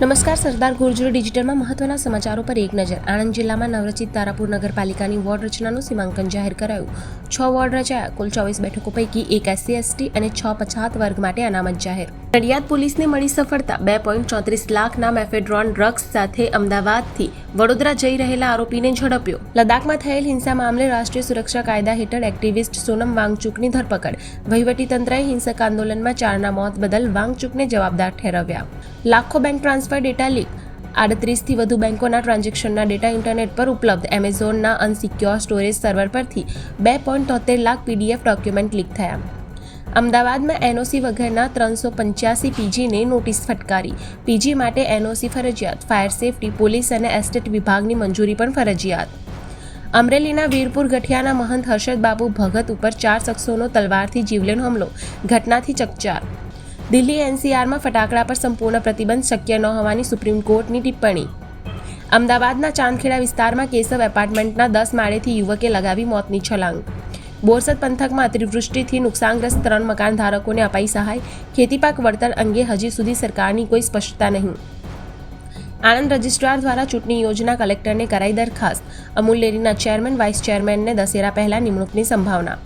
નમસ્કાર. સરદાર ગુર્જર ડિજિટલમાં મહત્વના સમાચારો પર એક નજર. આણંદ જિલ્લામાં નવરચિત તારાપુર નગરપાલિકાની વોર્ડ રચનાનું સીમાંકન જાહેર કરાયું. 6 વોર્ડ રચાયા. કુલ 24 બેઠકો પૈકી 1 SC/ST અને 6 પછાત વર્ગ માટે અનામત જાહેર. નડિયાદ પોલીસને મળી સફળતા. 2.34 લાખના મેફેડ્રોન ડ્રગ્સ સાથે અમદાવાદથી વડોદરા જઈ રહેલા આરોપીને ઝડપ્યો. લદ્દાખમાં થયેલ હિંસા મામલે રાષ્ટ્રીય સુરક્ષા કાયદા હેઠળ એક્ટિવિસ્ટ સોનમ વાંગચુકની ધરપકડ. વહીવટીતંત્રએ હિંસક આંદોલનમાં 4ના મોત બદલ વાંગચુકને જવાબદાર ઠેરવ્યા. લાખો બેંક ટ્રાન્સફર ડેટા લીક. 38થી વધુ બેંકોના ટ્રાન્ઝેક્શનના ડેટા ઇન્ટરનેટ પર ઉપલબ્ધ. એમેઝોનના અનસિક્યોર સ્ટોરેજ સર્વર પરથી 2.73 લાખ PDF ડોક્યુમેન્ટ લીક થયા. અમદાવાદમાં NOC વગરના 385 PGને નોટિસ ફટકારી. PG માટે NOC ફરજિયાત. ફાયર સેફટી, પોલીસ અને એસ્ટેટ વિભાગની મંજૂરી પણ ફરજિયાત. અમરેલીના વીરપુર ગઠિયાના મહંત હર્ષદ બાબુ ભગત ઉપર 4 શખ્સોનો તલવારથી જીવલેણ હુમલો. ઘટનાથી ચકચાર. દિલ્હી NCRમાં ફટાકડા પર સંપૂર્ણ પ્રતિબંધ શક્ય ન હોવાની સુપ્રીમ કોર્ટની ટિપ્પણી. અમદાવાદના ચાંદખેડા વિસ્તારમાં કેશવ એપાર્ટમેન્ટના 10 માળેથી યુવકે લગાવી મોતની છલાંગ. બોરસદ પંથકમાં અતિવૃષ્ટિથી નુકસાનગ્રસ્ત 3 મકાન ધારકોને અપાઈ સહાય. ખેતીપાક વળતર અંગે હજી સુધી સરકારની કોઈ સ્પષ્ટતા નહીં. આણંદ રજિસ્ટ્રાર દ્વારા ચૂંટણી યોજના કલેક્ટરને કરાઈ દરખાસ્ત. અમૂલ ડેરીના ચેરમેન, વાઇસ ચેરમેનને દશેરા પહેલા નિમણૂકની સંભાવના.